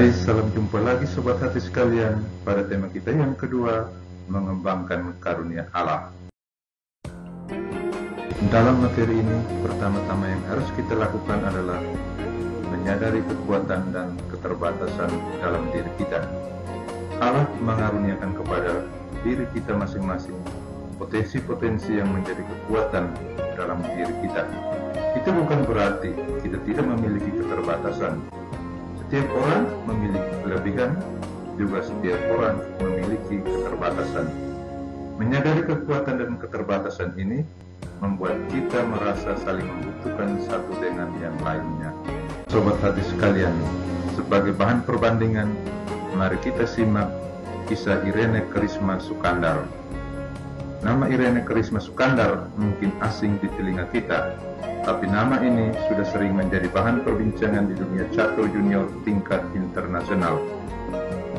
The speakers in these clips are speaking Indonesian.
Hai, salam jumpa lagi Sobat Hati sekalian pada tema kita yang kedua, mengembangkan karunia Allah. Dalam materi ini, pertama-tama yang harus kita lakukan adalah menyadari kekuatan dan keterbatasan dalam diri kita. Allah mengaruniakan kepada diri kita masing-masing potensi-potensi yang menjadi kekuatan dalam diri kita. Itu bukan berarti kita tidak memiliki keterbatasan. Setiap orang memiliki kelebihan, juga setiap orang memiliki keterbatasan. Menyadari kekuatan dan keterbatasan ini membuat kita merasa saling membutuhkan satu dengan yang lainnya. Sobat hati sekalian, sebagai bahan perbandingan, mari kita simak kisah Irene Karisma Sukandar. Nama Irene Karisma Sukandar mungkin asing di telinga kita, tapi nama ini sudah sering menjadi bahan perbincangan di dunia catur junior tingkat internasional.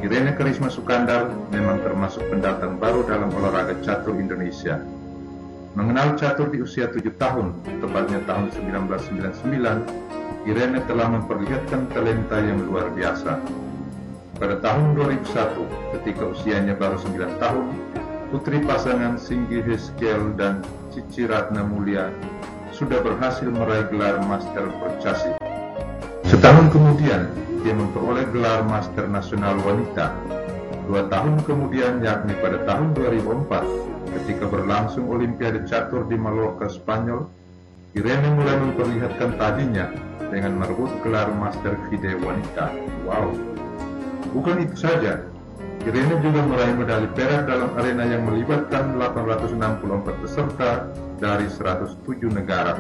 Irene Karisma Sukandar memang termasuk pendatang baru dalam olahraga catur Indonesia. Mengenal catur di usia 7 tahun, tepatnya tahun 1999, Irene telah memperlihatkan talenta yang luar biasa. Pada tahun 2001, ketika usianya baru 9 tahun, putri pasangan Singgi Heskel dan Cici Ratna Mulia sudah berhasil meraih gelar Master Percasi. Setahun kemudian, dia memperoleh gelar Master Nasional Wanita. 2 tahun kemudian, yakni pada tahun 2004, ketika berlangsung Olimpiade Catur di Mallorca, Spanyol, Irene mulai memperlihatkan tajinya dengan merebut gelar Master FIDE Wanita. Wow! Bukan itu saja, Irene juga meraih medali perak dalam arena yang melibatkan 864 peserta dari 107 negara.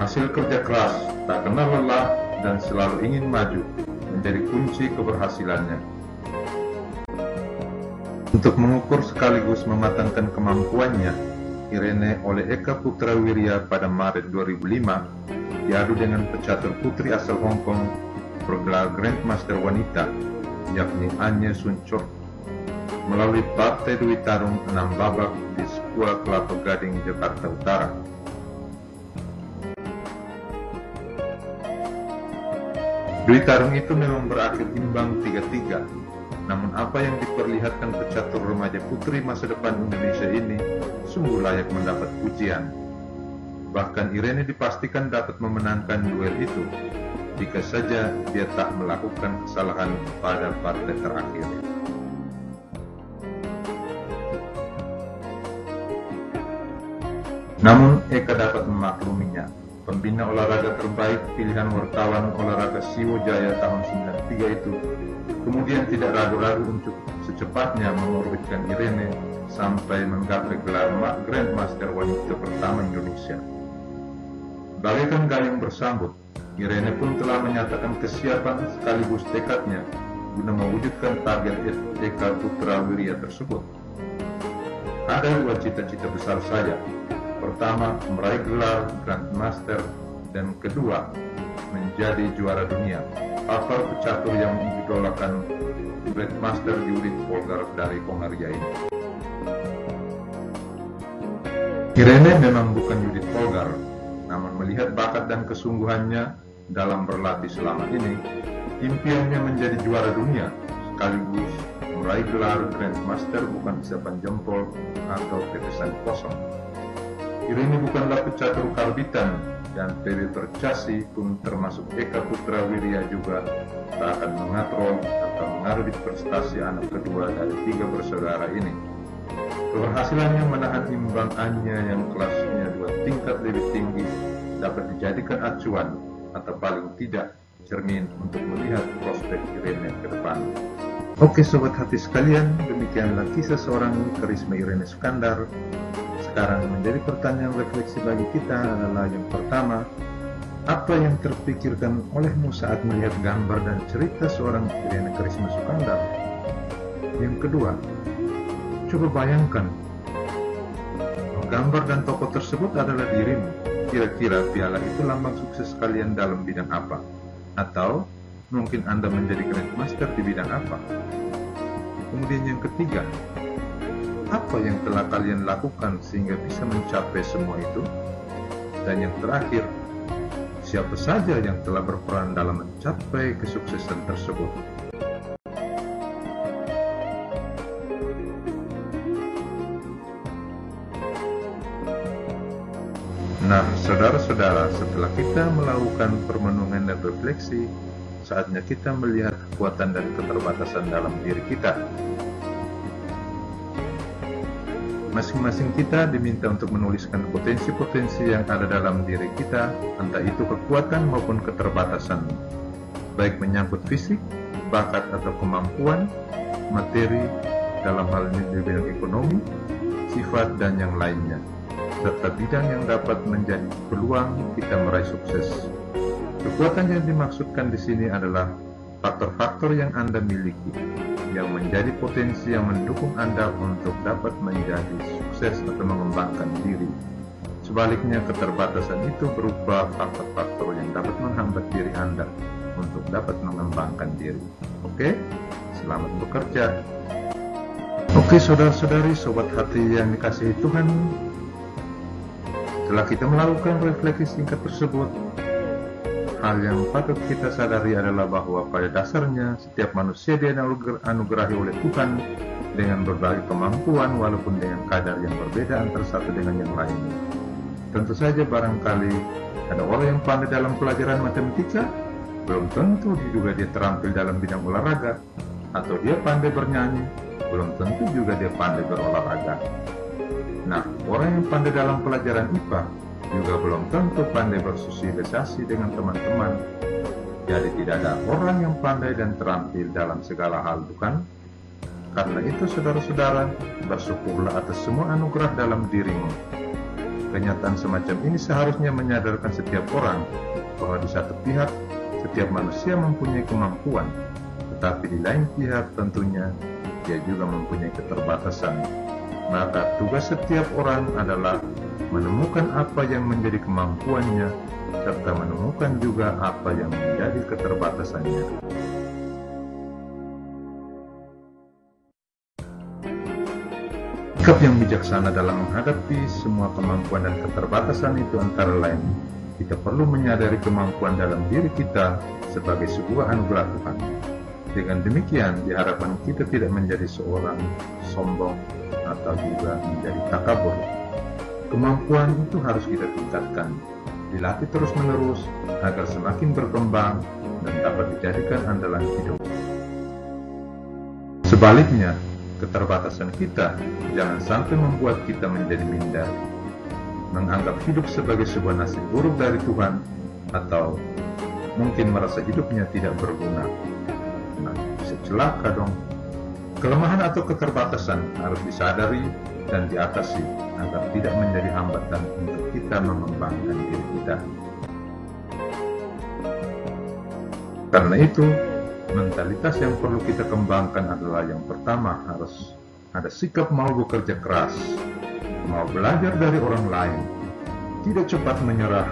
Hasil kerja keras, tak kenal lelah, dan selalu ingin maju menjadi kunci keberhasilannya. Untuk mengukur sekaligus mematangkan kemampuannya, Irene oleh Eka Putra Wirya pada Maret 2005 diadu dengan pecatur putri asal Hong Kong bergelar Grandmaster Wanita, yakni Anya Suncor, melalui partai Dwi Tarung 6 babak di Sekolah Kelapa Gading, Jakarta Utara. Dwi Tarung itu memang berakhir imbang 3-3, namun apa yang diperlihatkan pecatur remaja putri masa depan Indonesia ini sungguh layak mendapat pujian. Bahkan Irene dipastikan dapat memenangkan duel itu, jika saja dia tak melakukan kesalahan pada partai terakhir. Namun Eka dapat memakluminya. Pembina olahraga terbaik pilihan wartawan olahraga Siwo Jaya tahun 93 itu kemudian tidak ragu-ragu untuk secepatnya mengorbitkan Irene sampai menggapai gelar Grandmaster Wanita pertama Indonesia. Bagaikan gayung bersambut, Irene pun telah menyatakan kesiapan sekaligus tekadnya guna mewujudkan target Eka Putra Wirya tersebut. Ada 2 cita-cita besar saja. Pertama, meraih gelar Grandmaster, dan kedua, menjadi juara dunia. Apa pecatur yang mengidolakan Grandmaster Judith Polgar dari Hongaria ini? Irene memang bukan Judith Polgar, namun melihat bakat dan kesungguhannya dalam berlatih selama ini, impiannya menjadi juara dunia sekaligus meraih gelar Grandmaster bukan isapan jempol atau tetesan kosong. Irene bukanlah pecatur karbitan, dan PB Percasi pun termasuk Eka Putra Wirya juga tak akan mengatrol atau mengorbit prestasi anak kedua dari 3 bersaudara ini. Keberhasilannya menahan imbang Anya yang kelasnya 2 tingkat lebih tinggi dapat dijadikan acuan atau paling tidak cermin untuk melihat prospek Irene ke depan. Oke sobat hati sekalian, demikianlah kisah seorang Karisma Irene Sukandar. Sekarang menjadi pertanyaan refleksi bagi kita adalah yang pertama, apa yang terpikirkan olehmu saat melihat gambar dan cerita seorang Irene Karisma Sukandar? Yang kedua, coba bayangkan, gambar dan tokoh tersebut adalah dirimu. Kira-kira piala itu lambang sukses kalian dalam bidang apa? Atau mungkin Anda menjadi Grandmaster di bidang apa? Kemudian yang ketiga, apa yang telah kalian lakukan sehingga bisa mencapai semua itu? Dan yang terakhir, siapa saja yang telah berperan dalam mencapai kesuksesan tersebut. Nah, saudara-saudara, setelah kita melakukan permenungan dan refleksi, saatnya kita melihat kekuatan dan keterbatasan dalam diri kita. Masing-masing kita diminta untuk menuliskan potensi-potensi yang ada dalam diri kita, entah itu kekuatan maupun keterbatasan, baik menyangkut fisik, bakat atau kemampuan, materi, dalam hal ini di bidang ekonomi, sifat, dan yang lainnya, serta bidang yang dapat menjadi peluang kita meraih sukses. Kekuatan yang dimaksudkan di sini adalah faktor-faktor yang Anda miliki, yang menjadi potensi yang mendukung Anda untuk dapat menjadi sukses atau mengembangkan diri. Sebaliknya, keterbatasan itu berupa faktor-faktor yang dapat menghambat diri Anda untuk dapat mengembangkan diri. Oke, selamat bekerja. Oke, saudara-saudari, sobat hati yang dikasihi Tuhan, setelah kita melakukan refleksi singkat tersebut, hal yang patut kita sadari adalah bahwa pada dasarnya setiap manusia dianugerahi oleh Tuhan dengan berbagai kemampuan walaupun dengan kadar yang berbeda antara satu dengan yang lainnya. Tentu saja barangkali ada orang yang pandai dalam pelajaran matematika, belum tentu juga dia terampil dalam bidang olahraga, atau dia pandai bernyanyi, belum tentu juga dia pandai berolahraga. Nah, orang yang pandai dalam pelajaran IPA juga belum tentu pandai bersosialisasi dengan teman-teman. Jadi tidak ada orang yang pandai dan terampil dalam segala hal, bukan? Karena itu, saudara-saudara, bersyukurlah atas semua anugerah dalam dirimu. Kenyataan semacam ini seharusnya menyadarkan setiap orang bahwa di satu pihak, setiap manusia mempunyai kemampuan, tetapi di lain pihak tentunya dia juga mempunyai keterbatasan. Maka tugas setiap orang adalah menemukan apa yang menjadi kemampuannya, serta menemukan juga apa yang menjadi keterbatasannya. Sikap yang bijaksana dalam menghadapi semua kemampuan dan keterbatasan itu antara lain, kita perlu menyadari kemampuan dalam diri kita sebagai sebuah anugerah Tuhan. Dengan demikian, diharapkan kita tidak menjadi seorang sombong atau juga menjadi takabur. Kemampuan itu harus kita tingkatkan, dilatih terus-menerus agar semakin berkembang dan dapat dijadikan andalan hidup. Sebaliknya, keterbatasan kita jangan sampai membuat kita menjadi minder, menganggap hidup sebagai sebuah nasib buruk dari Tuhan, atau mungkin merasa hidupnya tidak berguna. Nah, bisa celaka dong. Kelemahan atau keterbatasan harus disadari dan diatasi agar tidak menjadi hambatan untuk kita mengembangkan diri kita. Karena itu, mentalitas yang perlu kita kembangkan adalah yang pertama, harus ada sikap mau bekerja keras, mau belajar dari orang lain, tidak cepat menyerah,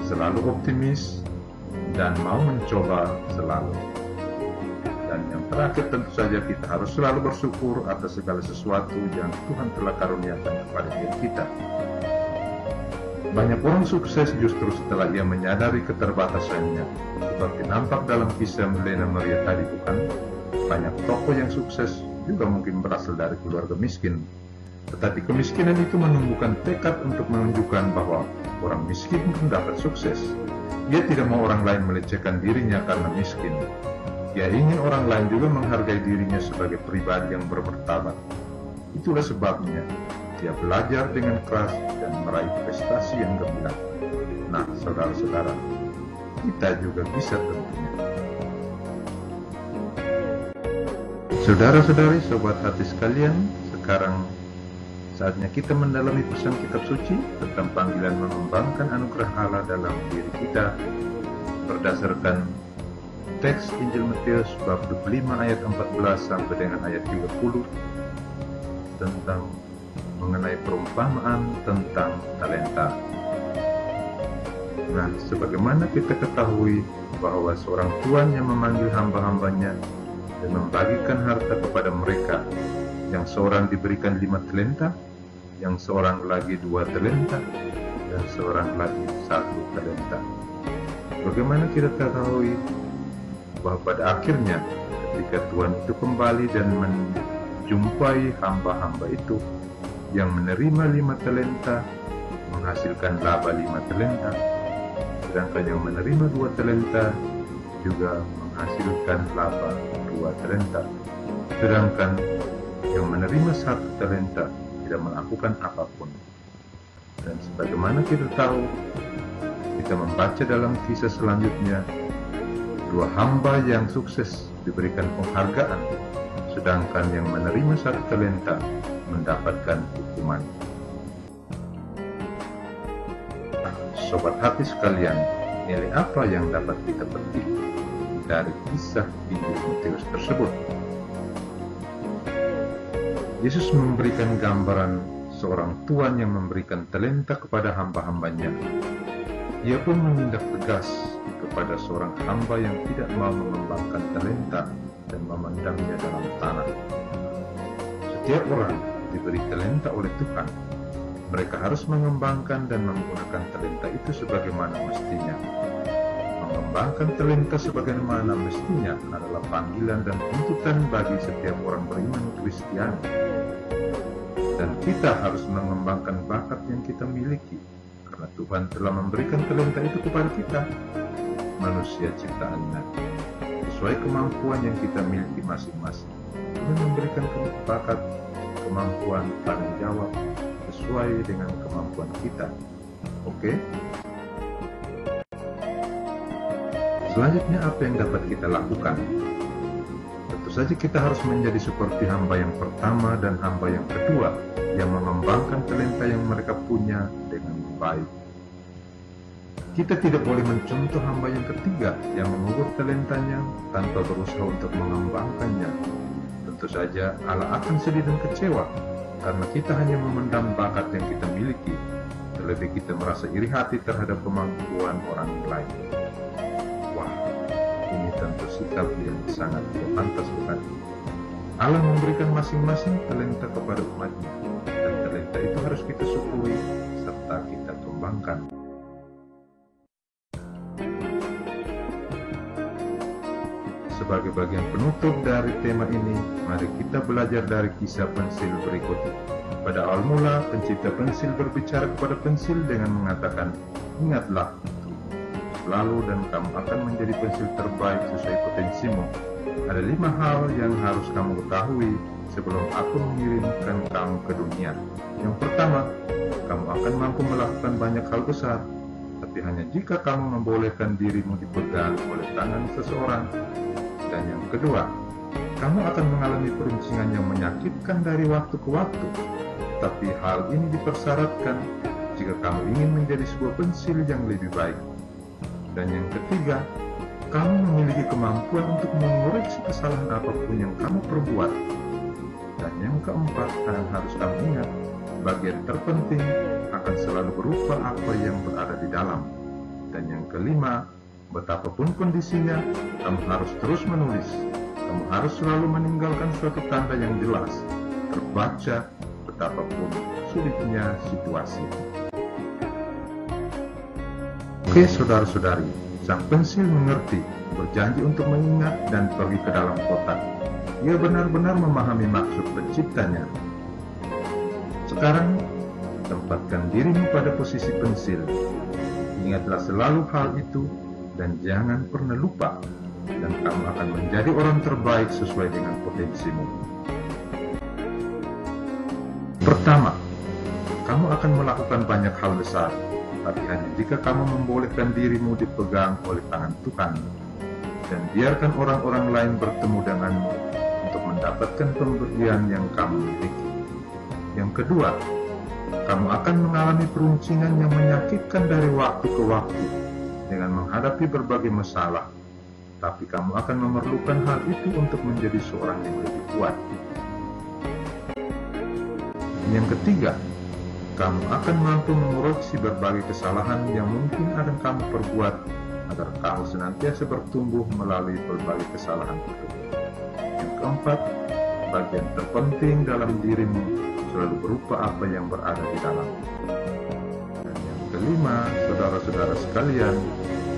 selalu optimis, dan mau mencoba selalu. Dan yang terakhir, tentu saja kita harus selalu bersyukur atas segala sesuatu yang Tuhan telah karuniakan kepada diri kita. Banyak orang sukses justru setelah ia menyadari keterbatasannya. Seperti nampak dalam kisah Lena Maria tadi, bukan? Banyak tokoh yang sukses juga mungkin berasal dari keluarga miskin. Tetapi kemiskinan itu menumbuhkan tekad untuk menunjukkan bahwa orang miskin pun dapat sukses. Ia tidak mau orang lain melecehkan dirinya karena miskin. Ia ingin orang lain juga menghargai dirinya sebagai pribadi yang bermartabat. Itulah sebabnya dia belajar dengan keras dan meraih prestasi yang gemilang. Nah, saudara-saudara, kita juga bisa tentunya. Saudara-saudari, sobat hati sekalian, sekarang saatnya kita mendalami pesan kitab suci tentang panggilan mengembangkan anugerah Allah dalam diri kita berdasarkan teks Injil Matius bab 25 ayat 14 sampai dengan ayat 30 tentang mengenai perumpamaan tentang talenta. Nah, sebagaimana kita ketahui bahwa seorang tuan yang memanggil hamba-hambanya dan membagikan harta kepada mereka, yang seorang diberikan 5 talenta, yang seorang lagi 2 talenta, dan seorang lagi 1 talenta. Bagaimana kita ketahui bahwa pada akhirnya ketika Tuhan itu kembali dan menjumpai hamba-hamba itu yang menerima 5 talenta menghasilkan laba 5 talenta, sedangkan yang menerima 2 talenta juga menghasilkan laba 2 talenta, sedangkan yang menerima 1 talenta tidak melakukan apapun. Dan sebagaimana kita tahu, kita membaca dalam kisah selanjutnya, 2 hamba yang sukses diberikan penghargaan, sedangkan yang menerima 1 talenta mendapatkan hukuman. Sobat hati sekalian, nilai apa yang dapat kita petik dari kisah Injil Matius tersebut? Yesus memberikan gambaran seorang tuan yang memberikan talenta kepada hamba-hambanya. Ia pun menindak tegas kepada seorang hamba yang tidak mau mengembangkan talenta dan memendamnya dalam tanah. Setiap orang diberi talenta oleh Tuhan. Mereka harus mengembangkan dan menggunakan talenta itu sebagaimana mestinya. Mengembangkan talenta sebagaimana mestinya adalah panggilan dan tuntutan bagi setiap orang beriman Kristiani. Dan kita harus mengembangkan bakat yang kita miliki, karena Tuhan telah memberikan talenta itu kepada kita, manusia ciptaannya, sesuai kemampuan yang kita miliki masing-masing. Tuhan memberikan bakat, kemampuan, tanggung jawab sesuai dengan kemampuan kita. Oke? Selanjutnya apa yang dapat kita lakukan? Tentu saja kita harus menjadi seperti hamba yang pertama dan hamba yang kedua yang mengembangkan talenta yang mereka punya dengan baik. Kita tidak boleh mencontoh hamba yang ketiga yang mengubur talentanya tanpa berusaha untuk mengembangkannya. Tentu saja Allah akan sedih dan kecewa karena kita hanya memendam bakat yang kita miliki, terlebih kita merasa iri hati terhadap kemampuan orang lain. Wah, ini tentu sikap yang sangat tidak pantas, bukan? Allah memberikan masing-masing talenta kepada umatnya, dan talenta itu harus kita syukuri serta kita kembangkan. Sebagai bagian penutup dari tema ini, mari kita belajar dari kisah pensil berikut. Pada awal mula, pencipta pensil berbicara kepada pensil dengan mengatakan, "Ingatlah itu, selalu dan kamu akan menjadi pensil terbaik sesuai potensimu. Ada 5 hal yang harus kamu ketahui sebelum aku mengirimkan kamu ke dunia. Yang pertama, kamu akan mampu melakukan banyak hal besar, tapi hanya jika kamu membolehkan dirimu dipegang oleh tangan seseorang. Dan yang kedua, kamu akan mengalami peruncingan yang menyakitkan dari waktu ke waktu, tapi hal ini dipersyaratkan jika kamu ingin menjadi sebuah pensil yang lebih baik. Dan yang ketiga, kamu memiliki kemampuan untuk mengoreksi kesalahan apapun yang kamu perbuat. Dan yang keempat, yang harus kamu ingat, bagian terpenting akan selalu berupa apa yang berada di dalam. Dan yang kelima, betapapun kondisinya, kamu harus terus menulis. Kamu harus selalu meninggalkan suatu tanda yang jelas, terbaca betapapun sulitnya situasi. Oke saudara-saudari, sang pensil mengerti, berjanji untuk mengingat dan pergi ke dalam kotak. Ia benar-benar memahami maksud penciptanya. Sekarang, tempatkan dirimu pada posisi pensil. Ingatlah selalu hal itu, dan jangan pernah lupa, dan kamu akan menjadi orang terbaik sesuai dengan potensimu. Pertama, kamu akan melakukan banyak hal besar, tapi hanya jika kamu membolehkan dirimu dipegang oleh tangan Tuhan, dan biarkan orang-orang lain bertemu denganmu untuk mendapatkan pemberian yang kamu miliki. Yang kedua, kamu akan mengalami peruncingan yang menyakitkan dari waktu ke waktu, dengan menghadapi berbagai masalah, tapi kamu akan memerlukan hal itu untuk menjadi seorang yang lebih kuat. Yang ketiga, kamu akan mampu mengoreksi berbagai kesalahan yang mungkin akan kamu perbuat agar kamu senantiasa bertumbuh melalui berbagai kesalahan itu. Yang keempat, bagian terpenting dalam dirimu selalu berupa apa yang berada di dalam. Dan yang kelima, saudara-saudara sekalian,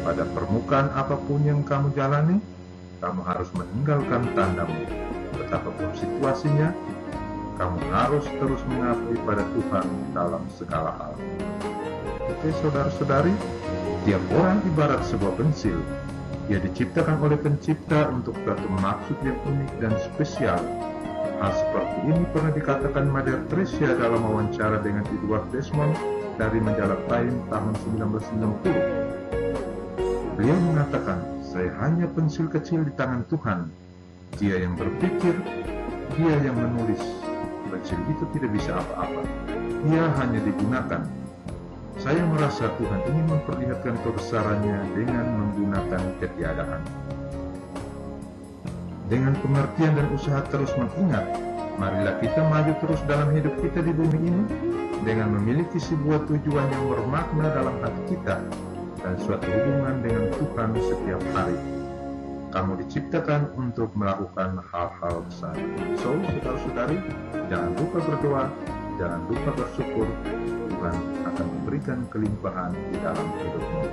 pada permukaan apapun yang kamu jalani, kamu harus meninggalkan tandamu. Betapapun situasinya, kamu harus terus mengabdi pada Tuhan dalam segala hal. Oke saudara-saudari, tiap orang ibarat sebuah pensil. Ia diciptakan oleh pencipta untuk suatu maksud yang unik dan spesial. Hal seperti ini pernah dikatakan Mother Teresa dalam wawancara dengan Edward Desmond dari majalah Time tahun 1990. Beliau mengatakan, "Saya hanya pensil kecil di tangan Tuhan. Dia yang berpikir, Dia yang menulis. Pensil itu tidak bisa apa-apa. Ia hanya digunakan. Saya merasa Tuhan ingin memperlihatkan kebesarannya dengan menggunakan ketiadaan." Dengan pengertian dan usaha terus mengingat, marilah kita maju terus dalam hidup kita di bumi ini dengan memiliki sebuah tujuan yang bermakna dalam hati kita dan suatu hubungan dengan Tuhan setiap hari. Kamu diciptakan untuk melakukan hal-hal besar. So, saudara-saudari, jangan lupa berdoa, jangan lupa bersyukur. Tuhan akan memberikan kelimpahan di dalam hidupmu.